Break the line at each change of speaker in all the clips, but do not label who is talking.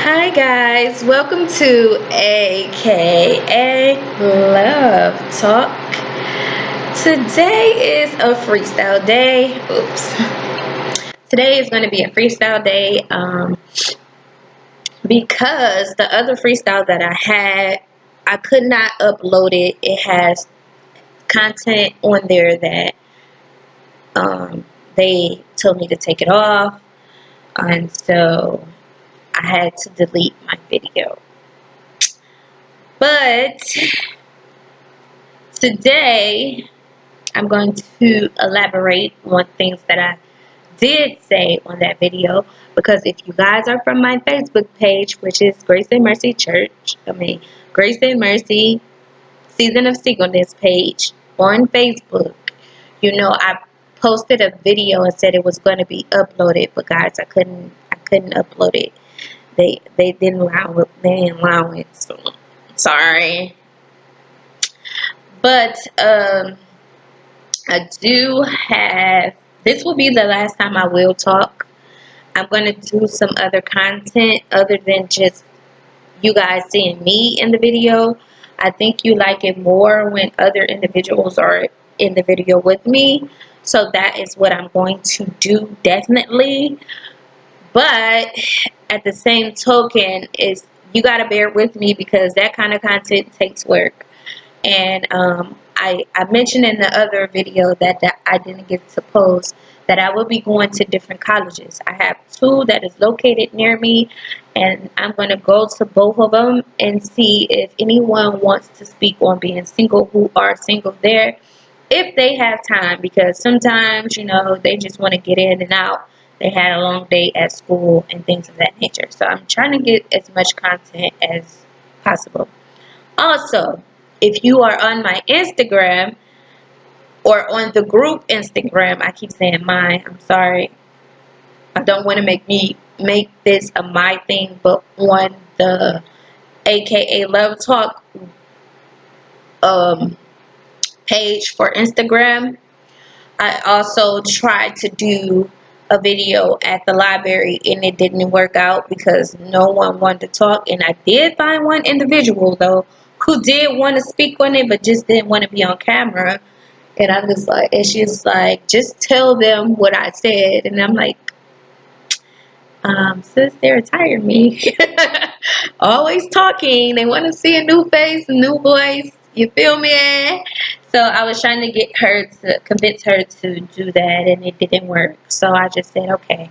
Hi guys, welcome to AKA Love Talk. Today is a freestyle day. Today is going to be a freestyle day because the other freestyle that I had, I could not upload it. It has content on there that they told me to take it off, and so I had to delete my video. But today I'm going to elaborate on things that I did say on that video, because if you guys are from my Facebook page, which is Grace and Mercy Grace and Mercy Season of Singleness page on Facebook, you know I posted a video and said it was going to be uploaded, but guys, I couldn't upload it. They didn't allow it, so sorry. But I do have, this will be the last time I will talk. I'm going to do some other content other than just you guys seeing me in the video. I think you like it more when other individuals are in the video with me. So that is what I'm going to do, definitely. But at the same token, is you got to bear with me because that kind of content takes work. And I mentioned in the other video that I didn't get to post that I will be going to different colleges. I have two that is located near me, and I'm going to go to both of them and see if anyone wants to speak on being single, who are single there, if they have time, because sometimes, you know, they just want to get in and out. They had a long day at school and things of that nature. So I'm trying to get as much content as possible. Also, if you are on my Instagram or on the group Instagram, I keep saying mine, I'm sorry. I don't want to make this a my thing, but on the AKA Love Talk page for Instagram, I also tried to do a video at the library and it didn't work out because no one wanted to talk. And I did find one individual though who did want to speak on it but just didn't want to be on camera. And I'm just like, and she's like, just tell them what I said. And I'm like, sis, they're tired of me. Always talking. They want to see a new face, a new voice. You feel me? So I was trying to get her to convince her to do that, and it didn't work. So I just said, okay,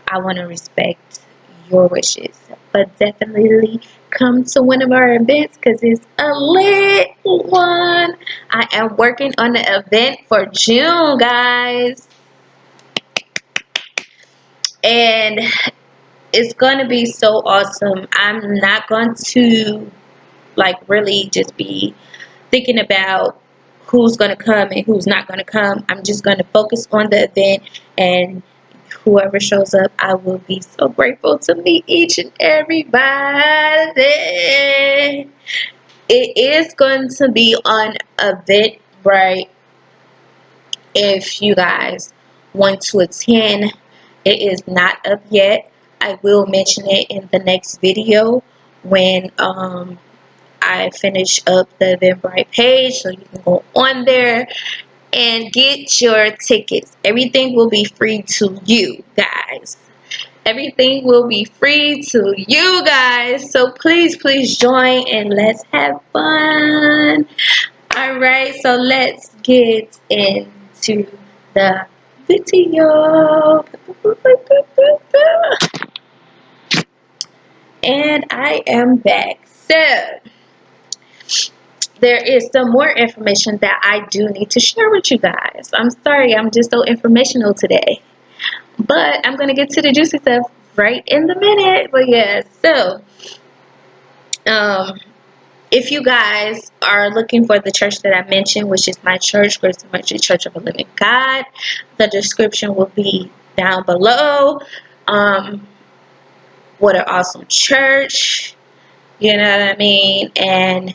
I want to respect your wishes, but definitely come to one of our events because it's a lit one. I am working on the event for June, guys, and it's going to be so awesome. I'm not going to like really just be thinking about who's going to come and who's not going to come. I'm just going to focus on the event, and whoever shows up, I will be so grateful to meet each and everybody. It is going to be on Eventbrite. If you guys want to attend, it is not up yet. I will mention it in the next video when I finish up the Eventbrite page, so you can go on there and get your tickets. Everything will be free to you guys. Everything will be free to you guys. So please join and let's have fun. Alright, so let's get into the video. And I am back. So there is some more information that I do need to share with you guys. I'm sorry, I'm just so informational today. But I'm going to get to the juicy stuff right in the minute. But yeah, so if you guys are looking for the church that I mentioned, which is my church, Grace and Mercy Church of the Living God, the description will be down below. What an awesome church. You know what I mean? And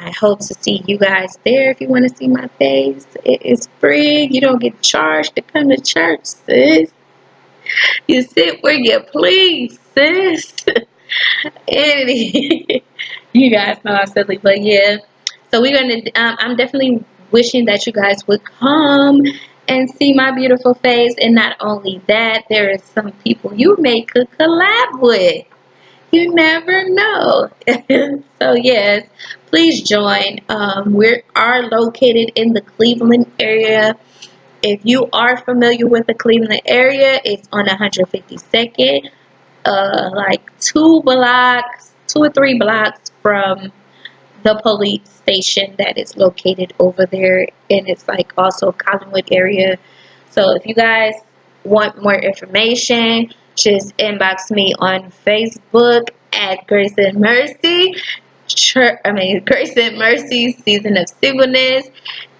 I hope to see you guys there. If you want to see my face, it is free. You don't get charged to come to church, sis. You sit where you please, sis. You guys know I'm silly, but yeah. So we're gonna. I'm definitely wishing that you guys would come and see my beautiful face, and not only that, there is some people you may could collab with. You never know. So yes, please join. We are located in the Cleveland area. If you are familiar with the Cleveland area, it's on 152nd, like 2 or 3 blocks from the police station that is located over there, and it's like also Collinwood area. So if you guys want more information, just inbox me on Facebook at Grace and Mercy. Grace and Mercy Season of Singleness,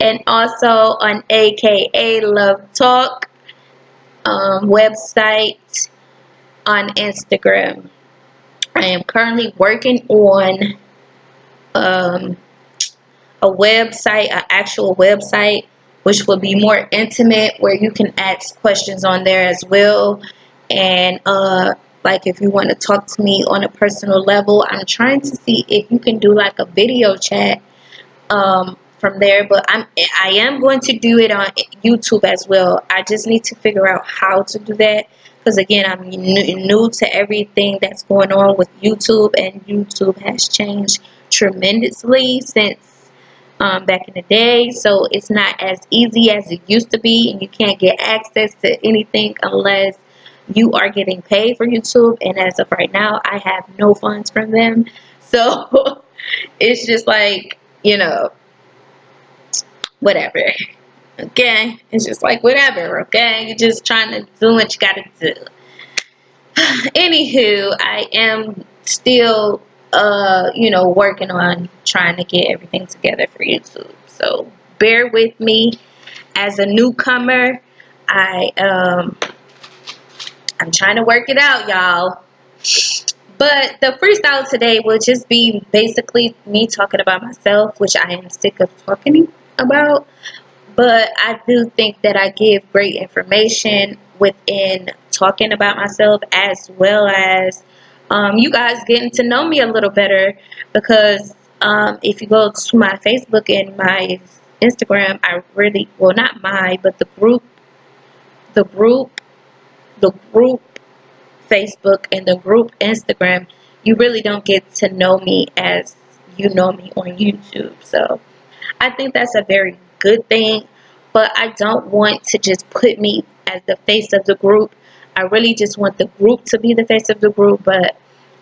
and also on AKALoveTalk website on Instagram. I am currently working on um, a website, an actual website, which will be more intimate, where you can ask questions on there as well. And like if you want to talk to me on a personal level, I'm trying to see if you can do like a video chat from there. But I am going to do it on YouTube as well. I just need to figure out how to do that, because again, I'm new to everything that's going on with YouTube, and YouTube has changed tremendously since back in the day. So it's not as easy as it used to be, and you can't get access to anything unless you are getting paid for YouTube. And as of right now, I have no funds from them. So it's just like, whatever. Okay, it's just like whatever. Okay, you're just trying to do what you gotta do. Anywho, I am still working on trying to get everything together for YouTube, so bear with me as a newcomer. I'm trying to work it out, y'all. But the freestyle today will just be basically me talking about myself, which I am sick of talking about. But I do think that I give great information within talking about myself, as well as you guys getting to know me a little better. Because if you go to my Facebook and my Instagram, I really, well, not my, but the group, the group Facebook and the group Instagram, you really don't get to know me as you know me on YouTube. So I think that's a very good thing, but I don't want to just put me as the face of the group. I really just want the group to be the face of the group, but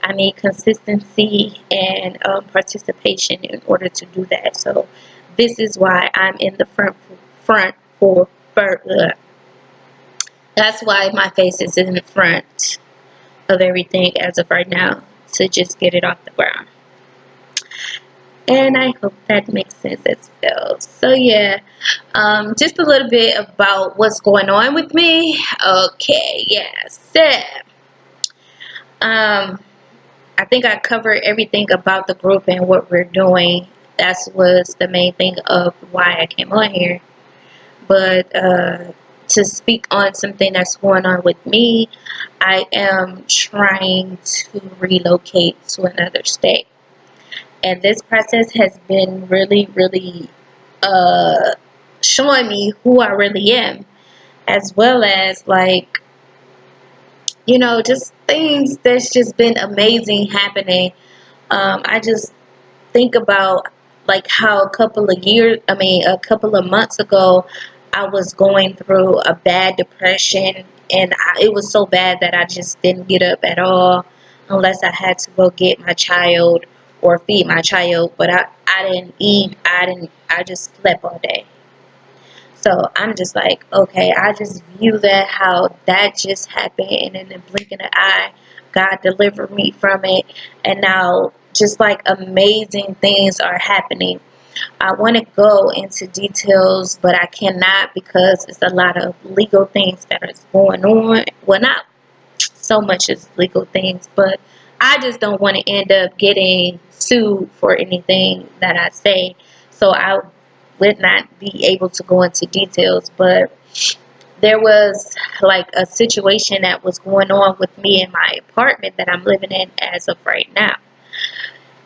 I need consistency and participation in order to do that. So this is why I'm in the front for that's why my face is in the front of everything as of right now, to just get it off the ground. And I hope that makes sense as well. So yeah, just a little bit about what's going on with me. Okay, yeah. So I think I covered everything about the group and what we're doing. That was the main thing of why I came on here. But to speak on something that's going on with me, I am trying to relocate to another state. And this process has been really, really showing me who I really am, as well as like, just things that's just been amazing happening. I just think about like how a couple of months ago, I was going through a bad depression, and it was so bad that I just didn't get up at all unless I had to go get my child or feed my child. But I didn't eat. I just slept all day. So I'm just like, okay, I just view that how that just happened, and in the blink of an eye, God delivered me from it. And now just like amazing things are happening. I want to go into details, but I cannot, because it's a lot of legal things that is going on. Well, not so much as legal things, but I just don't want to end up getting sued for anything that I say. So I would not be able to go into details, but there was like a situation that was going on with me in my apartment that I'm living in as of right now.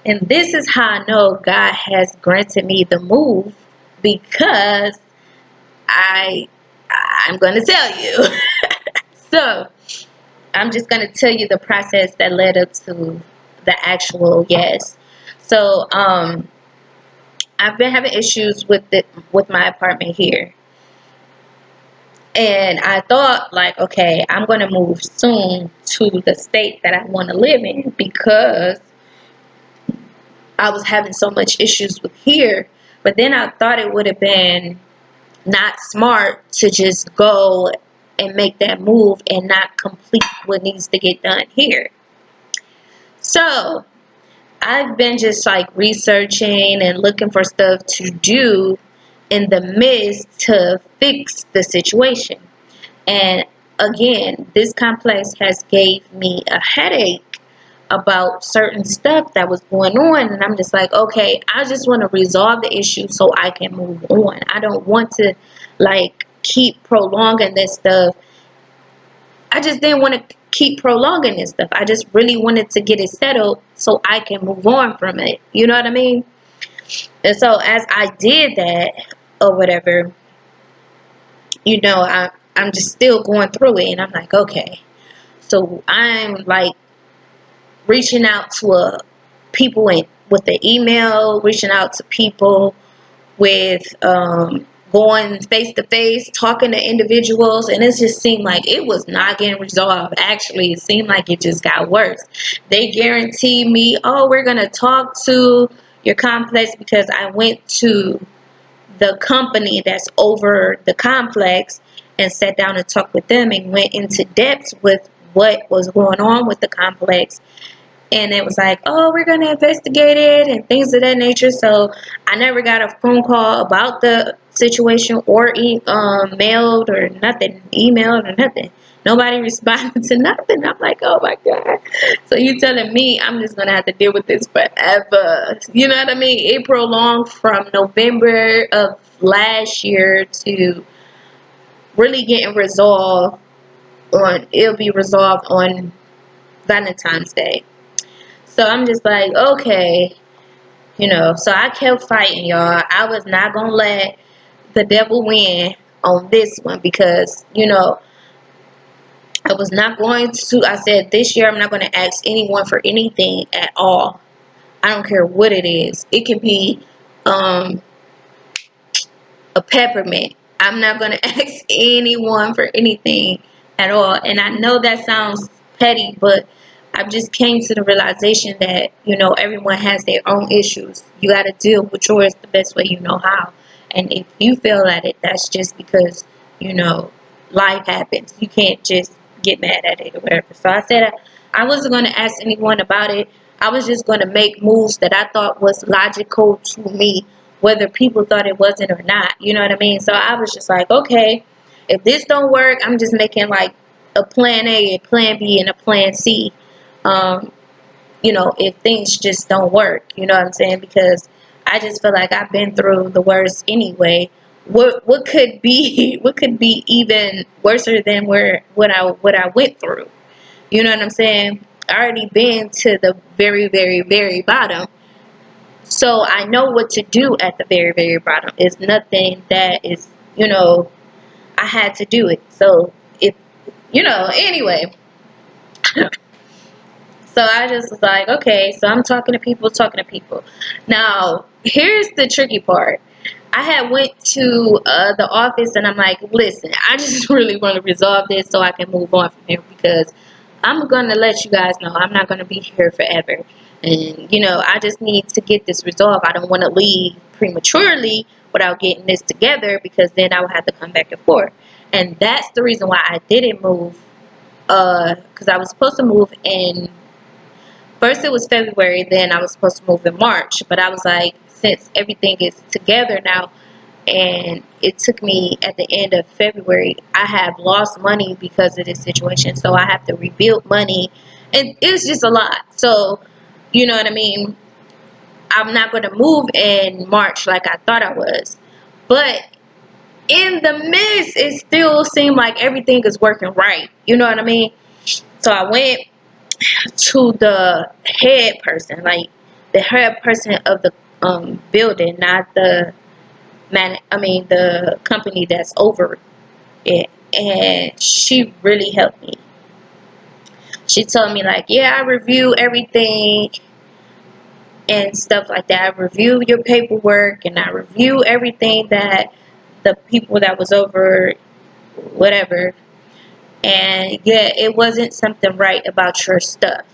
And this is how I know God has granted me the move, because I I'm going to tell you. So, I'm just going to tell you the process that led up to the actual yes. So, I've been having issues with my apartment here. And I thought, like, okay, I'm going to move soon to the state that I want to live in, because I was having so much issues with here. But then I thought it would have been not smart to just go and make that move and not complete what needs to get done here. So I've been just like researching and looking for stuff to do in the midst to fix the situation. And again, this complex has gave me a headache about certain stuff that was going on, and I'm just like, okay, I just want to resolve the issue so I can move on. I don't want to like keep prolonging this stuff. I just didn't want to keep prolonging this stuff. I just really wanted to get it settled so I can move on from it. You know what I mean? And so as I did that or whatever, I'm just still going through it, and I'm like, okay. So I'm like reaching out to people with the email, reaching out to people with going face to face, talking to individuals, and it just seemed like it was not getting resolved. Actually, it seemed like it just got worse. They guaranteed me, oh, we're gonna talk to your complex, because I went to the company that's over the complex and sat down and talked with them and went into depth with what was going on with the complex. And it was like, oh, we're going to investigate it and things of that nature. So I never got a phone call about the situation, or mailed or nothing, emailed or nothing. Nobody responded to nothing. I'm like, oh my God. So you telling me I'm just going to have to deal with this forever. You know what I mean? It prolonged from November of last year to really getting resolved it'll be resolved on Valentine's Day. So I'm just like, okay, so I kept fighting, y'all. I was not going to let the devil win on this one, because, I was not going to, I said this year I'm not going to ask anyone for anything at all. I don't care what it is. It could be a peppermint. I'm not going to ask anyone for anything at all. And I know that sounds petty, but I just came to the realization that, everyone has their own issues. You got to deal with yours the best way you know how. And if you fail at it, that's just because, life happens. You can't just get mad at it or whatever. So I said I wasn't going to ask anyone about it. I was just going to make moves that I thought was logical to me, whether people thought it wasn't or not. You know what I mean? So I was just like, okay, if this don't work, I'm just making like a plan A, a plan B, and a plan C. Um, if things just don't work, you know what I'm saying? Because I just feel like I've been through the worst anyway. What could be what could be even worse than what I went through? You know what I'm saying? I already been to the very, very, very bottom. So I know what to do at the very, very bottom. It's nothing that is, I had to do it. So if, anyway. So I just was like, okay, so I'm talking to people. Now, here's the tricky part. I had went to the office, and I'm like, listen, I just really want to resolve this so I can move on from here, because I'm going to let you guys know I'm not going to be here forever. And, I just need to get this resolved. I don't want to leave prematurely without getting this together, because then I will have to come back and forth. And that's the reason why I didn't move, because I was supposed to move in, first it was February, then I was supposed to move in March. But I was like, since everything is together now, and it took me at the end of February, I have lost money because of this situation. So I have to rebuild money, and it's just a lot. So, you know what I mean? I'm not going to move in March like I thought I was. But in the midst, it still seemed like everything is working right. You know what I mean? So I went to the head person, like the head person of the building, not the the company that's over it. And she really helped me. She told me like, yeah, I review everything and stuff like that. I review your paperwork and I review everything that the people that was over whatever. And yeah, it wasn't something right about your stuff.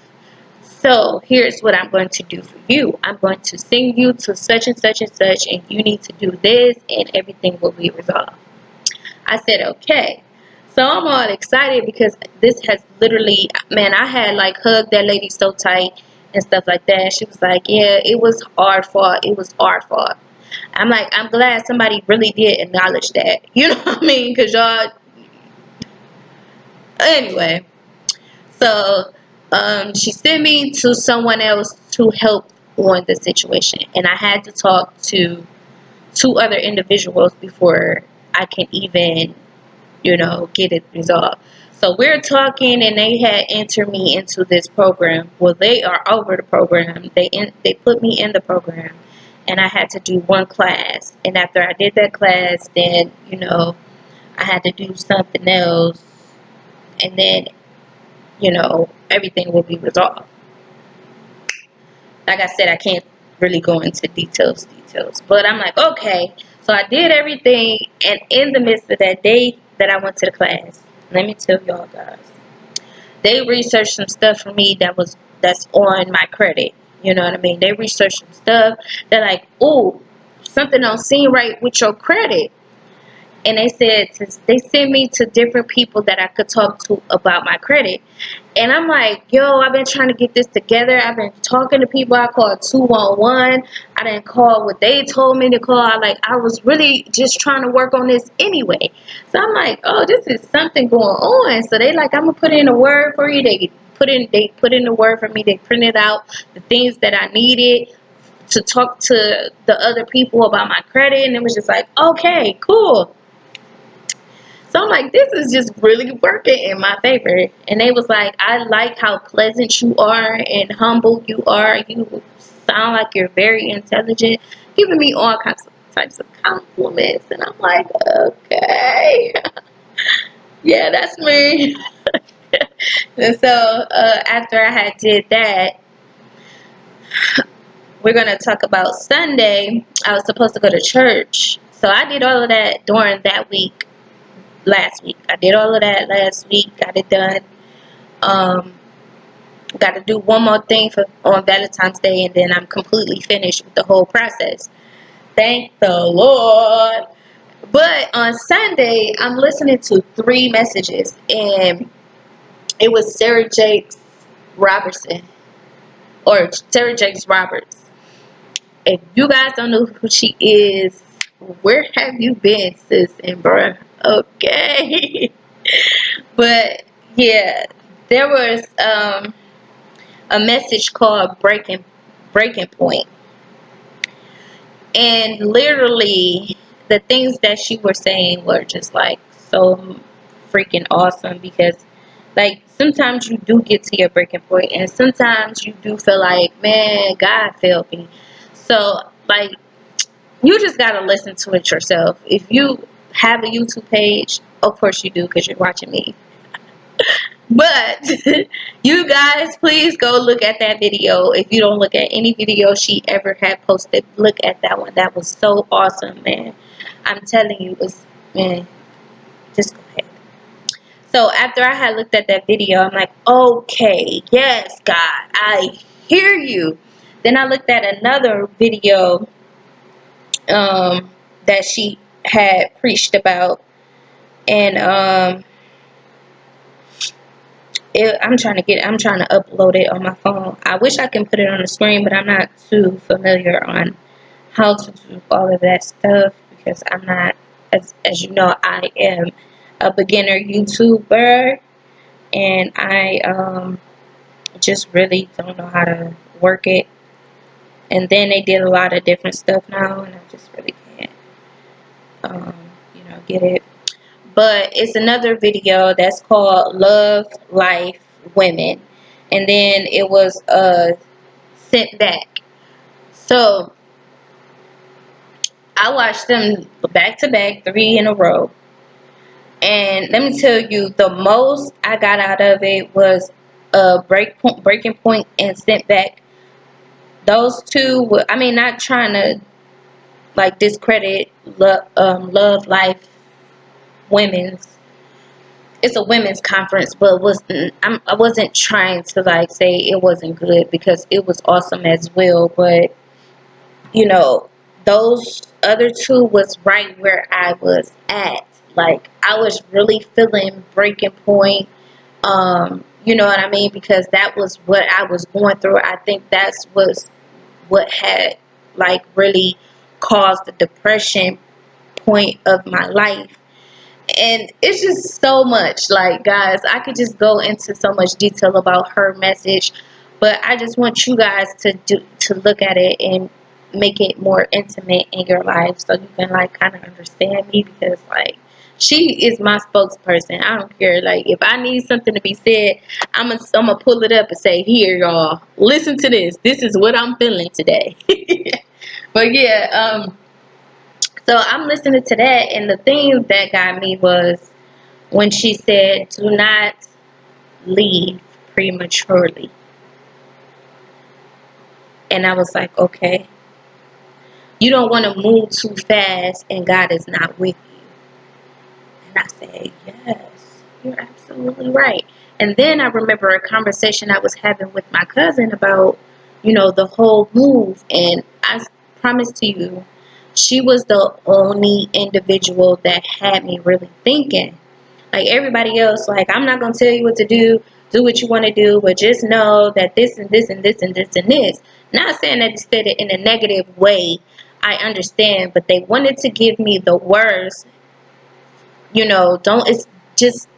So here's what I'm going to do for you. I'm going to send you to such and such and such, and you need to do this, and everything will be resolved. I said, okay. So I'm all excited because this has literally, man, I had like hugged that lady so tight and stuff like that. She was like, yeah, it was our fault. It was our fault. I'm like, I'm glad somebody really did acknowledge that. You know what I mean? Because y'all, anyway. So she sent me to someone else to help on the situation. And I had to talk to two other individuals before I can even get it resolved. So we're talking, and they had entered me into this program. Well, they are over the program. They put me in the program, and I had to do one class. And after I did that class, then I had to do something else, and then everything will be resolved. Like I said, I can't really go into details, but I'm like, okay. So I did everything, and in the midst of that day that I went to the class, let me tell y'all guys, they researched some stuff for me that's on my credit. You know what I mean? They researched some stuff. They're like, oh, something don't seem right with your credit. And they said they sent me to different people that I could talk to about my credit. And I'm like, yo, I've been trying to get this together. I've been talking to people. I called 211. I didn't call what they told me to call. I was really just trying to work on this anyway. So I'm like, oh, this is something going on. So they like, I'm gonna put in a word for you. They put in the word for me. They printed out the things that I needed to talk to the other people about my credit. And it was just like, okay, cool. So I'm like, this is just really working in my favor. And they was like, I like how pleasant you are and humble you are. You sound like you're very intelligent, giving me all kinds of types of compliments. And I'm like, okay, yeah, that's me. And so after I had did that, we're going to talk about Sunday. I was supposed to go to church. So I did all of that during that week. Last week I did all of that last week, got it done. Got to do one more thing on Valentine's Day, and then I'm completely finished with the whole process, thank the Lord. But on Sunday I'm listening to 3 messages, and it was Sarah Jakes Robertson, or Sarah Jakes Roberts. If you guys don't know who she is, where have you been, sis and bruh? Okay. But yeah, there was a message called breaking point, and literally the things that she was saying were just like so freaking awesome, because like sometimes you do get to your breaking point, and sometimes you do feel like, man, God failed me. So like, you just gotta listen to it yourself. If you have a YouTube page, of course you do, because you're watching me. But you guys, please go look at that video. If you don't look at any video she ever had posted, look at that one. That was so awesome, man. I'm telling you, man, just go ahead. So after I had looked at that video, I'm like, okay, yes, God, I hear you. Then I looked at another video that she had preached about, and I'm trying to upload it on my phone. I wish I can put it on the screen, but I'm not too familiar on how to do all of that stuff, because I'm not, as you know, I am a beginner YouTuber, and I just really don't know how to work it. And then they did a lot of different stuff now, and I just really can't, get it. But it's another video that's called Love Life Women, and then it was sent back. So I watched them back to back, 3 in a row. And let me tell you, the most I got out of it was Breaking Point and Sent Back. Those two were, I mean, not trying to like discredit Love Life Women's. It's a women's conference, but I wasn't trying to like say it wasn't good, because it was awesome as well. But you know, those other two was right where I was at. Like, I was really feeling Breaking Point. You know what I mean? Because that was what I was going through. I think that's was what had like really caused the depression point of my life. And it's just so much, like, guys, I could just go into so much detail about her message, but I just want you guys to look at it and make it more intimate in your life, so you can like kind of understand me, because like, she is my spokesperson. I don't care, like, if I need something to be said, I'm gonna pull it up and say, here, y'all, listen to this is what I'm feeling today. But yeah, so I'm listening to that, and the thing that got me was when she said, do not leave prematurely. And I was like, okay, you don't want to move too fast and God is not with you. And I said, yes, you're absolutely right. And then I remember a conversation I was having with my cousin about, the whole move. And I promise to you, she was the only individual that had me really thinking. Like, everybody else, like, I'm not going to tell you what to do. Do what you want to do, but just know that this and this and this and this and this. Not saying that they said it in a negative way. I understand, but they wanted to give me the words, don't, it's just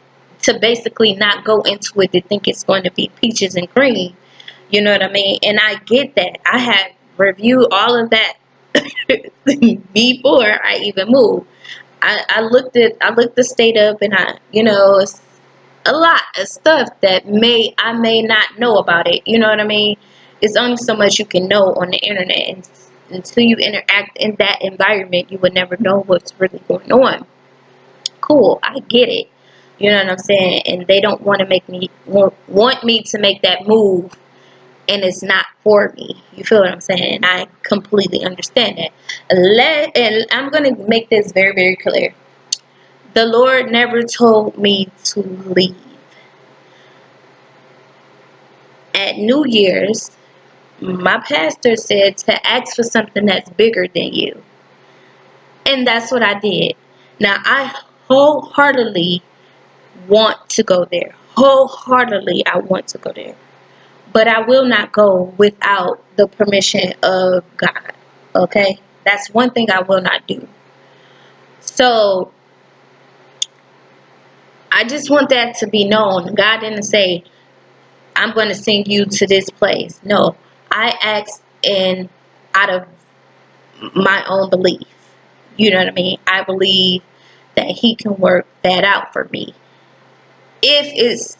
to basically not go into it to think it's going to be peaches and cream. You know what I mean? And I get that. I had reviewed all of that before I even moved. I looked the state up, and it's a lot of stuff that I may not know about it. You know what I mean? It's only so much you can know on the internet, and until you interact in that environment, you would never know what's really going on. Cool, I get it. You know what I'm saying? And they don't want to make me want me to make that move, and it's not for me. You feel what I'm saying? I completely understand that. And I'm gonna make this very, very clear. The Lord never told me to leave. At New Year's, my pastor said to ask for something that's bigger than you. And that's what I did. Now, I wholeheartedly want to go there. Wholeheartedly, I want to go there. But I will not go without the permission of God. Okay? That's one thing I will not do. So, I just want that to be known. God didn't say, I'm going to send you to this place. No, I asked out of my own belief. You know what I mean? I believe that He can work that out for me, if it's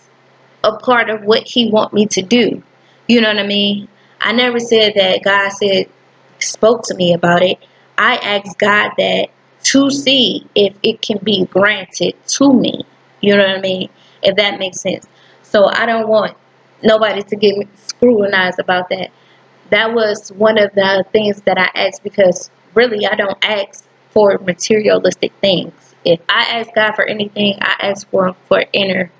a part of what He want me to do. You know what I mean? I never said that God spoke to me about it. I asked God that to see if it can be granted to me. You know what I mean? If that makes sense. So I don't want nobody to get me scrutinized about that. That was one of the things that I asked, because really I don't ask for materialistic things. If I ask God for anything, I ask for Him for inner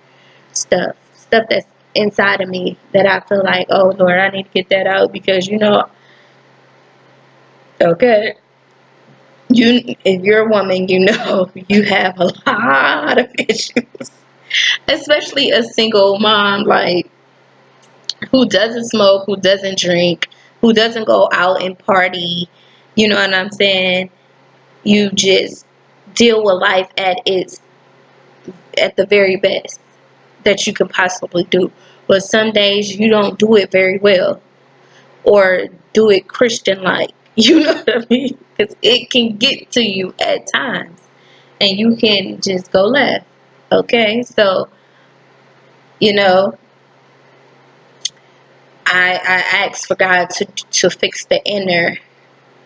stuff that's inside of me, that I feel like, oh Lord, I need to get that out, because okay, if you're a woman, you have a lot of issues, especially a single mom, like, who doesn't smoke, who doesn't drink, who doesn't go out and party. You know what I'm saying? You just deal with life at the very best that you can possibly do. But some days you don't do it very well, or do it Christian like. You know what I mean? Because it can get to you at times. and you can just go left. Okay, so you know, I asked for God to fix the inner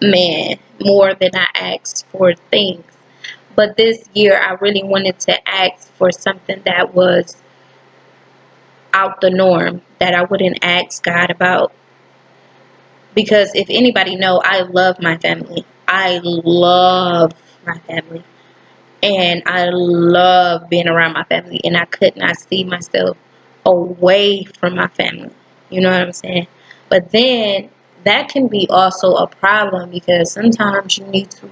man more than I asked for things. But this year I really wanted to ask for something that was out the norm, that I wouldn't ask God about. Because if anybody know, I love my family. I love my family. And I love being around my family. And I could not see myself away from my family. You know what I'm saying? But then that can be also a problem, because sometimes you need to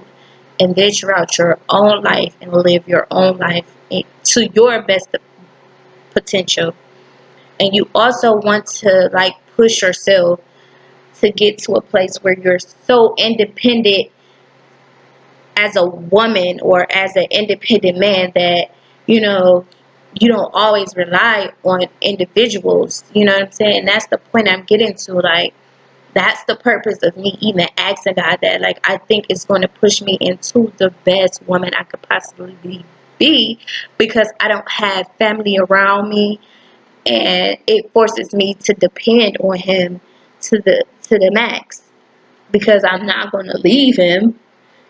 venture out your own life and live your own life to your best potential. And you also want to like push yourself to get to a place where you're so independent as a woman or as an independent man that, you know, you don't always rely on individuals. You know what I'm saying? That's the point I'm getting to. Like, that's the purpose of me even asking God that. Like, I think it's going to push me into the best woman I could possibly be, because I don't have family around me, and it forces me to depend on him to the max, because I'm not going to leave him.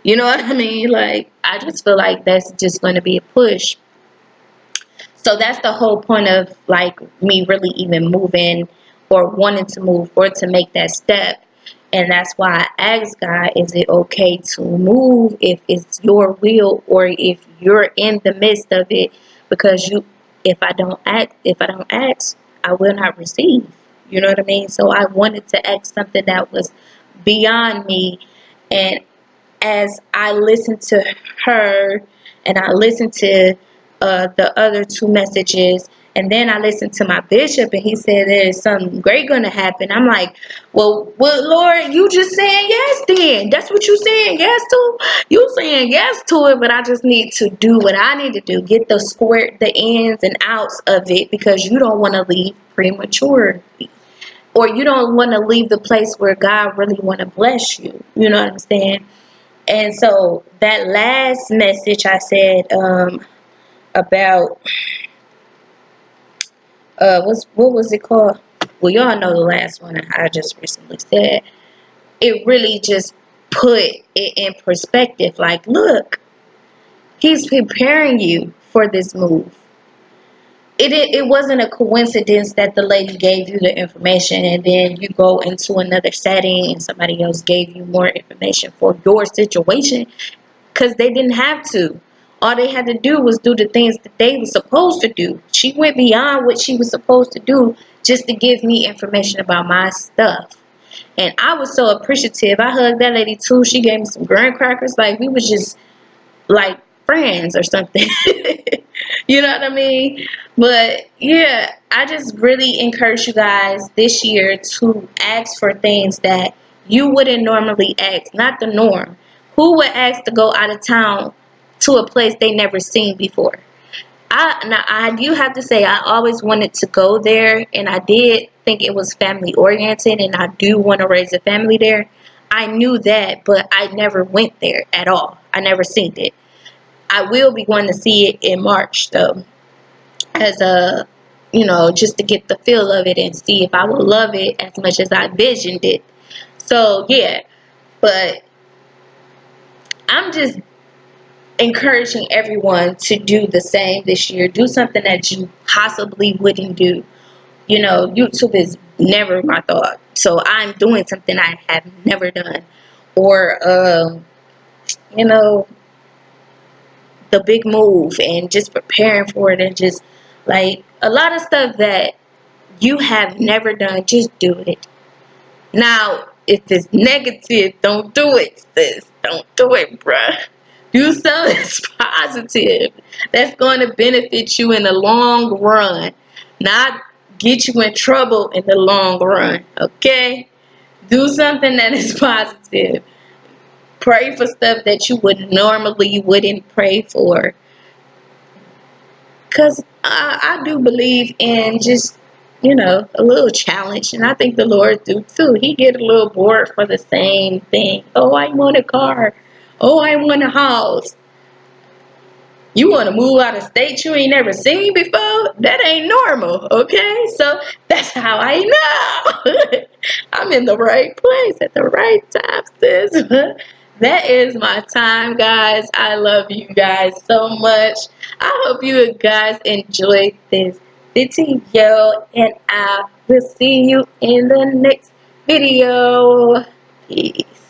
You know what I mean? Like, I just feel like that's just going to be a push. So that's the whole point of like me really even moving or wanting to move or to make that step. And that's why I asked God, is it okay to move if it's your will, or if you're in the midst of it? Because if I don't ask, I will not receive. You know what I mean? So I wanted to ask something that was beyond me. And as I listened to her, and I listened to the other two messages, and then I listened to my bishop, and he said there's something great going to happen. I'm like, well, Lord, you just saying yes then. That's what you saying yes to? You saying yes to it, but I just need to do what I need to do. Get the ins and outs of it, because you don't want to leave prematurely. Or you don't want to leave the place where God really want to bless you. You know what I'm saying? And so that last message I said about what was it called? Well, y'all know the last one I just recently said. It really just put it in perspective. Like, look, he's preparing you for this move. It wasn't a coincidence that the lady gave you the information, and then you go into another setting and somebody else gave you more information for your situation. Because they didn't have to. All they had to do was do the things that they were supposed to do. She went beyond what she was supposed to do just to give me information about my stuff. And I was so appreciative. I hugged that lady too. She gave me some graham crackers. Like, we was just like friends or something. You know what I mean? But yeah, I just really encourage you guys this year to ask for things that you wouldn't normally ask, not the norm. Who would ask to go out of town to a place they never seen before? I do have to say, I always wanted to go there, and I did think it was family oriented, and I do want to raise a family there. I knew that, but I never went there at all. I never seen it. I will be going to see it in March though, as a, just to get the feel of it and see if I will love it as much as I visioned it. So yeah, but I'm just encouraging everyone to do the same this year. Do something that you possibly wouldn't do. YouTube is never my thought, so I'm doing something I have never done. Or you know the big move, and just preparing for it, and just like a lot of stuff that you have never done, just do it. Now, if it's negative, don't do it, sis. Don't do it, bruh. Do something that's positive, that's going to benefit you in the long run, not get you in trouble in the long run, okay? Do something that is positive. Pray for stuff that you would normally wouldn't pray for. Because I do believe in just, a little challenge. And I think the Lord do too. He get a little bored for the same thing. Oh, I want a car. Oh, I want a house. You want to move out of state you ain't never seen before? That ain't normal, okay? So that's how I know I'm in the right place at the right time, sis. That is my time, guys. I love you guys so much. I hope you guys enjoyed this video, and I will see you in the next video. Peace.